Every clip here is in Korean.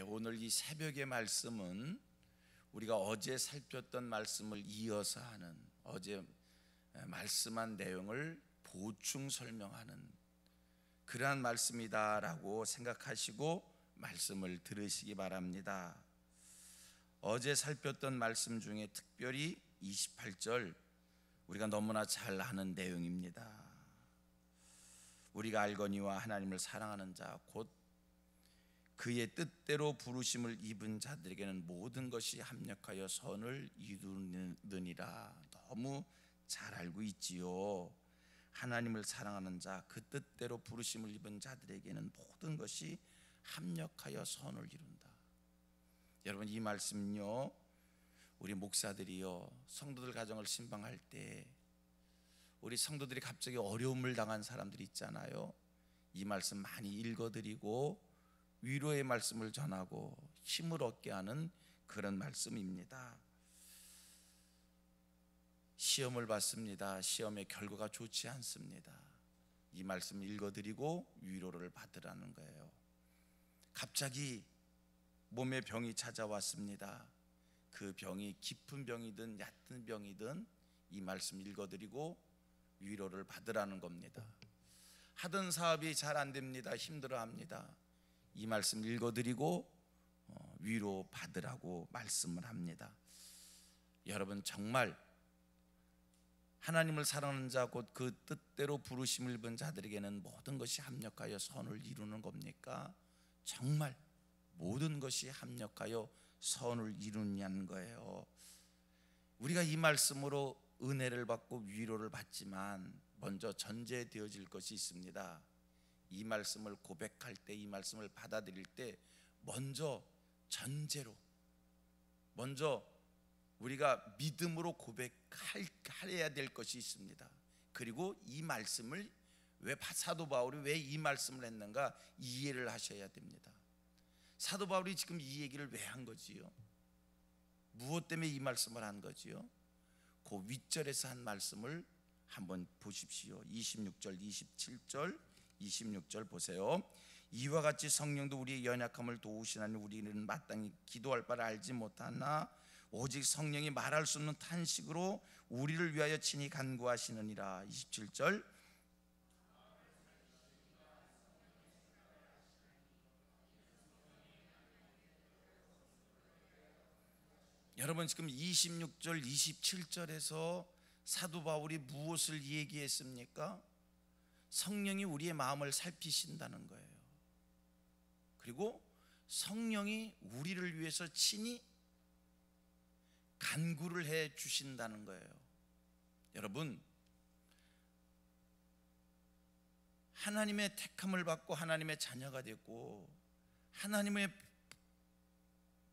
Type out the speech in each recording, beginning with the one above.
오늘 이 새벽의 말씀은 우리가 어제 살폈던 말씀을 이어서 하는, 어제 말씀한 내용을 보충 설명하는 그러한 말씀이다라고 생각하시고 말씀을 들으시기 바랍니다. 어제 살폈던 말씀 중에 특별히 28절, 우리가 너무나 잘 아는 내용입니다. 우리가 알거니와 하나님을 사랑하는 자 곧 그의 뜻대로 부르심을 입은 자들에게는 모든 것이 합력하여 선을 이루느니라. 너무 잘 알고 있지요. 하나님을 사랑하는 자, 그 뜻대로 부르심을 입은 자들에게는 모든 것이 합력하여 선을 이룬다. 여러분, 이 말씀은요, 우리 목사들이요, 성도들 가정을 신방할 때 우리 성도들이 갑자기 어려움을 당한 사람들이 있잖아요. 이 말씀 많이 읽어드리고 위로의 말씀을 전하고 힘을 얻게 하는 그런 말씀입니다. 시험을 받습니다. 시험의 결과가 좋지 않습니다. 이 말씀 읽어드리고 위로를 받으라는 거예요. 갑자기 몸에 병이 찾아왔습니다. 그 병이 깊은 병이든 얕은 병이든 이 말씀 읽어드리고 위로를 받으라는 겁니다. 하던 사업이 잘 안 됩니다. 힘들어합니다. 이 말씀 읽어드리고 위로 받으라고 말씀을 합니다. 여러분, 정말 하나님을 사랑하는 자 곧 그 뜻대로 부르심을 입은 자들에게는 모든 것이 합력하여 선을 이루는 겁니까? 정말 모든 것이 합력하여 선을 이루냐는 거예요. 우리가 이 말씀으로 은혜를 받고 위로를 받지만 먼저 전제되어질 것이 있습니다. 이 말씀을 고백할 때, 이 말씀을 받아들일 때 먼저 전제로, 먼저 우리가 믿음으로 고백해야 될 것이 있습니다. 그리고 이 말씀을 왜 사도 바울이 왜 이 말씀을 했는가 이해를 하셔야 됩니다. 사도 바울이 지금 이 얘기를 왜 한 거지요? 무엇 때문에 이 말씀을 한 거지요? 그 윗절에서 한 말씀을 한번 보십시오. 26절, 27절, 26절 보세요. 이와 같이 성령도 우리의 연약함을 도우시나니 우리는 마땅히 기도할 바를 알지 못하나 오직 성령이 말할 수 없는 탄식으로 우리를 위하여 친히 간구하시느니라. 27절, 여러분, 지금 26절, 27절에서 사도 바울이 무엇을 얘기했습니까? 성령이 우리의 마음을 살피신다는 거예요. 그리고 성령이 우리를 위해서 친히 간구를 해 주신다는 거예요. 여러분, 하나님의 택함을 받고 하나님의 자녀가 됐고 하나님의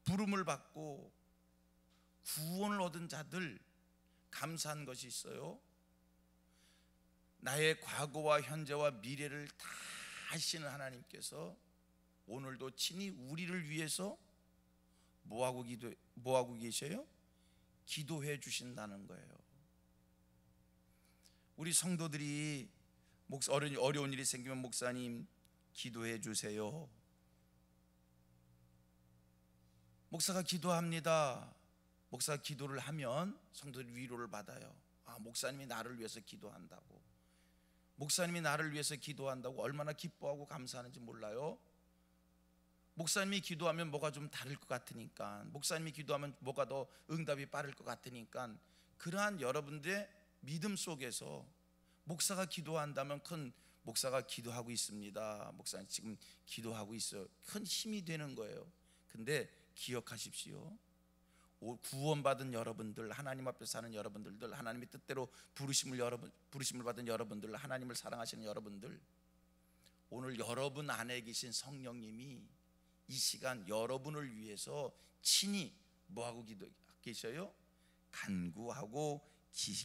부름을 받고 구원을 얻은 자들, 감사한 것이 있어요. 나의 과거와 현재와 미래를 다 아시는 하나님께서 오늘도 친히 우리를 위해서 뭐하고 계셔요? 기도해 주신다는 거예요. 우리 성도들이 어려운 일이 생기면 목사님 기도해 주세요. 목사가 기도합니다. 목사가 기도를 하면 성도들이 위로를 받아요. 아, 목사님이 나를 위해서 기도한다고. 목사님이 나를 위해서 기도한다고 얼마나 기뻐하고 감사하는지 몰라요? 목사님이 기도하면 뭐가 좀 다를 것 같으니까, 목사님이 기도하면 뭐가 더 응답이 빠를 것 같으니까, 그러한 여러분들의 믿음 속에서 목사가 기도한다면 큰 목사가 기도하고 있습니다, 목사님 지금 기도하고 있어요, 큰 힘이 되는 거예요. 근데 기억하십시오. 구원받은 여러분들, 하나님 앞에 사는 여러분들, 하나님의 뜻대로 부르심을 받은 여러분들, 하나님을 사랑하시는 여러분들, 오늘 여러분 안에 계신 성령님이 이 시간 여러분을 위해서 친히 뭐하고 계셔요? 간구하고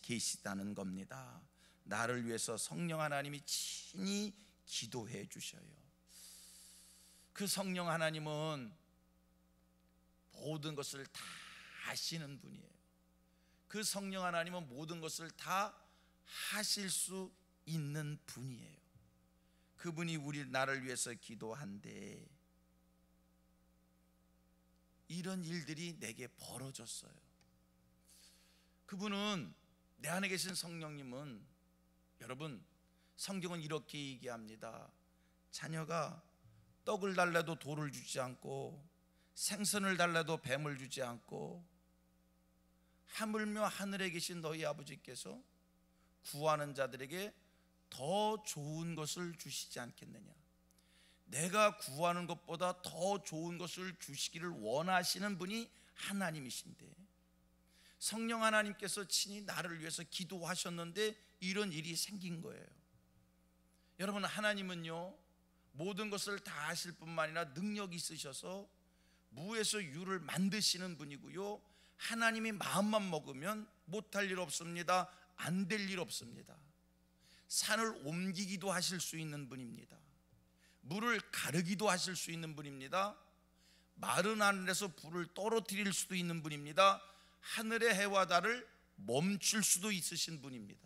계시다는 겁니다. 나를 위해서 성령 하나님이 친히 기도해 주셔요. 그 성령 하나님은 모든 것을 다 아시는 분이에요. 그 성령 하나님은 모든 것을 다 하실 수 있는 분이에요. 그분이 나를 위해서 기도한대. 이런 일들이 내게 벌어졌어요. 그분은, 내 안에 계신 성령님은, 여러분, 성경은 이렇게 얘기합니다. 자녀가 떡을 달라도 돌을 주지 않고 생선을 달라도 뱀을 주지 않고 하물며 하늘에 계신 너희 아버지께서 구하는 자들에게 더 좋은 것을 주시지 않겠느냐. 내가 구하는 것보다 더 좋은 것을 주시기를 원하시는 분이 하나님이신데, 성령 하나님께서 친히 나를 위해서 기도하셨는데 이런 일이 생긴 거예요. 여러분, 하나님은요, 모든 것을 다 하실 뿐만 아니라 능력이 있으셔서 무에서 유를 만드시는 분이고요, 하나님이 마음만 먹으면 못할 일 없습니다. 안 될 일 없습니다. 산을 옮기기도 하실 수 있는 분입니다. 물을 가르기도 하실 수 있는 분입니다. 마른 하늘에서 불을 떨어뜨릴 수도 있는 분입니다. 하늘의 해와 달을 멈출 수도 있으신 분입니다.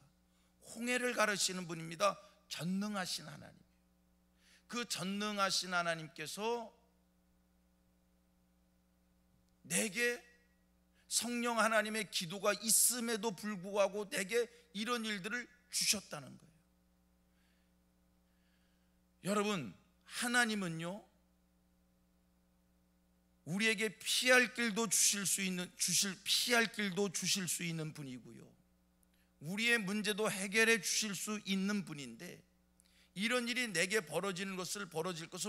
홍해를 가르시는 분입니다. 전능하신 하나님. 그 전능하신 하나님께서 내게 성령 하나님의 기도가 있음에도 불구하고 내게 이런 일들을 주셨다는 거예요. 여러분, 하나님은요, 우리에게 피할 길도 주실 수 있는 분이고요, 우리의 문제도 해결해 주실 수 있는 분인데, 이런 일이 내게 벌어질 것을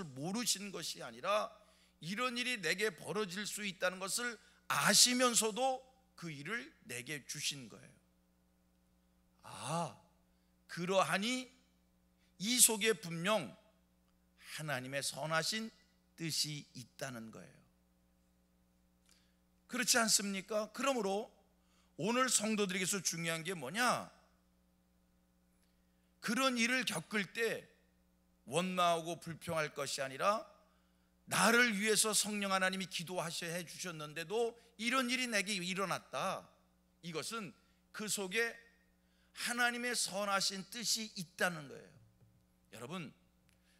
모르시는 것이 아니라 이런 일이 내게 벌어질 수 있다는 것을 아시면서도 그 일을 내게 주신 거예요. 그러하니 이 속에 분명 하나님의 선하신 뜻이 있다는 거예요. 그렇지 않습니까? 그러므로 오늘 성도들에게서 중요한 게 뭐냐? 그런 일을 겪을 때 원망하고 불평할 것이 아니라, 나를 위해서 성령 하나님이 기도하셔야 해주셨는데도 이런 일이 내게 일어났다, 이것은 그 속에 하나님의 선하신 뜻이 있다는 거예요. 여러분,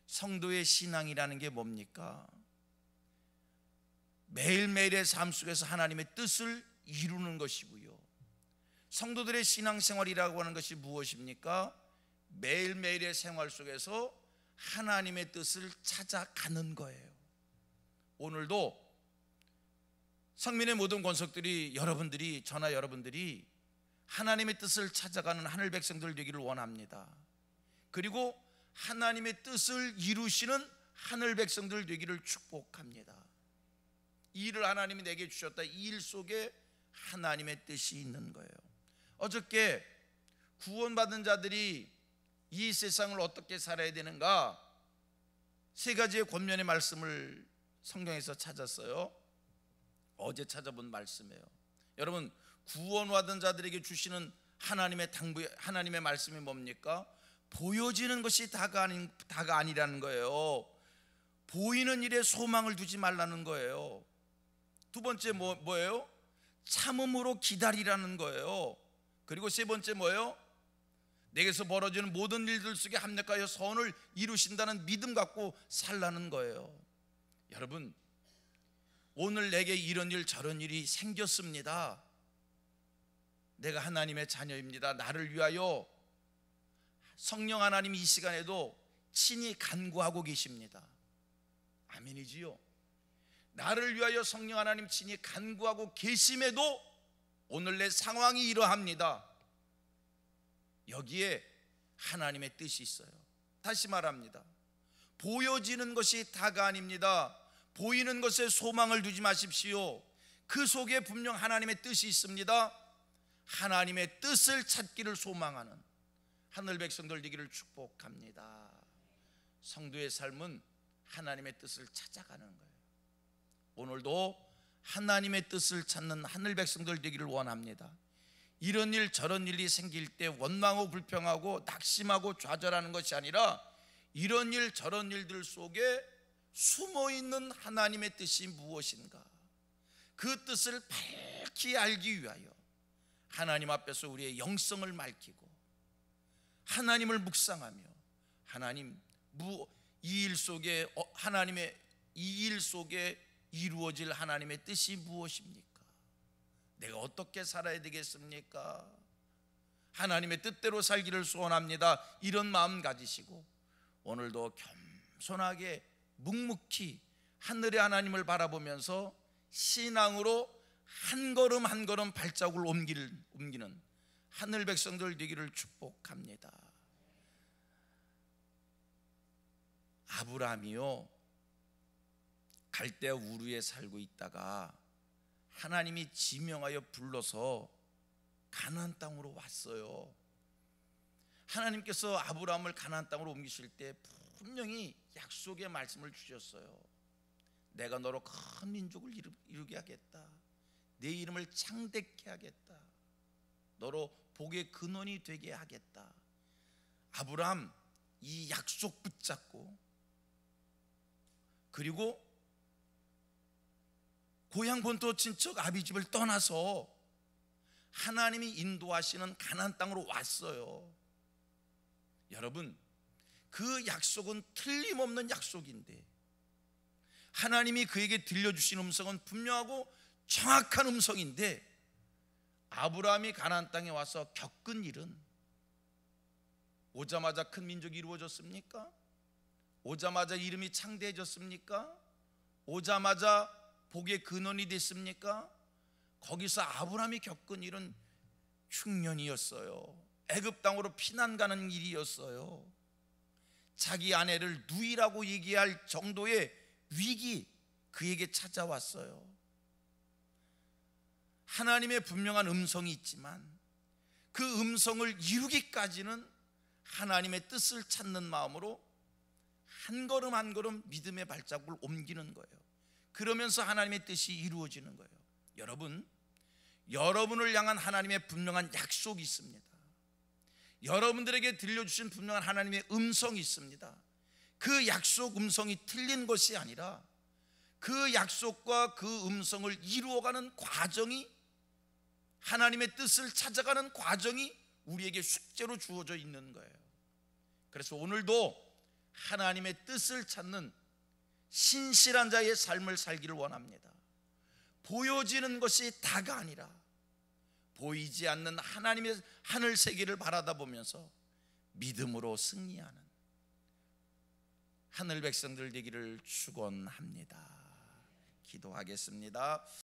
성도의 신앙이라는 게 뭡니까? 매일매일의 삶 속에서 하나님의 뜻을 이루는 것이고요, 성도들의 신앙생활이라고 하는 것이 무엇입니까? 매일매일의 생활 속에서 하나님의 뜻을 찾아가는 거예요. 오늘도 성민의 모든 권속들이, 저나 여러분들이 하나님의 뜻을 찾아가는 하늘 백성들 되기를 원합니다. 그리고 하나님의 뜻을 이루시는 하늘 백성들 되기를 축복합니다. 이 일을 하나님이 내게 주셨다, 이 일 속에 하나님의 뜻이 있는 거예요. 어저께 구원받은 자들이 이 세상을 어떻게 살아야 되는가, 세 가지의 권면의 말씀을 성경에서 찾았어요. 어제 찾아본 말씀이에요. 여러분, 구원받은 자들에게 주시는 하나님의 말씀이 뭡니까? 보여지는 것이 다가 아니라는 거예요. 보이는 일에 소망을 두지 말라는 거예요. 두 번째 뭐예요? 참음으로 기다리라는 거예요. 그리고 세 번째 뭐예요? 내게서 벌어지는 모든 일들 속에 합력하여 선을 이루신다는 믿음 갖고 살라는 거예요. 여러분, 오늘 내게 이런 일 저런 일이 생겼습니다. 내가 하나님의 자녀입니다. 나를 위하여 성령 하나님이 이 시간에도 친히 간구하고 계십니다. 아멘이지요? 나를 위하여 성령 하나님 친히 간구하고 계심에도 오늘 내 상황이 이러합니다. 여기에 하나님의 뜻이 있어요. 다시 말합니다. 보여지는 것이 다가 아닙니다. 보이는 것에 소망을 두지 마십시오. 그 속에 분명 하나님의 뜻이 있습니다. 하나님의 뜻을 찾기를 소망하는 하늘 백성들 되기를 축복합니다. 성도의 삶은 하나님의 뜻을 찾아가는 거예요. 오늘도 하나님의 뜻을 찾는 하늘 백성들 되기를 원합니다. 이런 일 저런 일이 생길 때 원망하고 불평하고 낙심하고 좌절하는 것이 아니라, 이런 일 저런 일들 속에 숨어있는 하나님의 뜻이 무엇인가, 그 뜻을 밝히 알기 위하여 하나님 앞에서 우리의 영성을 밝히고 하나님을 묵상하며, 하나님 이 일 속에 하나님의 이 일 속에 이루어질 하나님의 뜻이 무엇입니까? 내가 어떻게 살아야 되겠습니까? 하나님의 뜻대로 살기를 소원합니다. 이런 마음 가지시고 오늘도 겸손하게 묵묵히 하늘의 하나님을 바라보면서 신앙으로 한 걸음 한 걸음 발자국을 옮기는 하늘 백성들 되기를 축복합니다. 아브라함이요, 갈대아 우르에 살고 있다가 하나님이 지명하여 불러서 가나안 땅으로 왔어요. 하나님께서 아브라함을 가나안 땅으로 옮기실 때 분명히 약속의 말씀을 주셨어요. 내가 너로 큰 민족을 이루게 하겠다. 내 이름을 창대케 하겠다. 너로 복의 근원이 되게 하겠다. 아브라함 이 약속 붙잡고, 그리고 고향 본토 친척 아비집을 떠나서 하나님이 인도하시는 가나안 땅으로 왔어요. 여러분, 그 약속은 틀림없는 약속인데 하나님이 그에게 들려주신 음성은 분명하고 정확한 음성인데 아브라함이 가나안 땅에 와서 겪은 일은, 오자마자 큰 민족이 이루어졌습니까? 오자마자 이름이 창대해졌습니까? 오자마자 복의 근원이 됐습니까? 거기서 아브라함이 겪은 일은 흉년이었어요. 애굽 땅으로 피난 가는 일이었어요. 자기 아내를 누이라고 얘기할 정도의 위기, 그에게 찾아왔어요. 하나님의 분명한 음성이 있지만 그 음성을 이루기까지는 하나님의 뜻을 찾는 마음으로 한 걸음 한 걸음 믿음의 발자국을 옮기는 거예요. 그러면서 하나님의 뜻이 이루어지는 거예요. 여러분, 여러분을 향한 하나님의 분명한 약속이 있습니다. 여러분들에게 들려주신 분명한 하나님의 음성이 있습니다. 그 약속 음성이 틀린 것이 아니라 그 약속과 그 음성을 이루어가는 과정이, 하나님의 뜻을 찾아가는 과정이 우리에게 숙제로 주어져 있는 거예요. 그래서 오늘도 하나님의 뜻을 찾는 신실한 자의 삶을 살기를 원합니다. 보여지는 것이 다가 아니라 보이지 않는 하나님의 하늘 세계를 바라다 보면서 믿음으로 승리하는 하늘 백성들 되기를 축원합니다. 기도하겠습니다.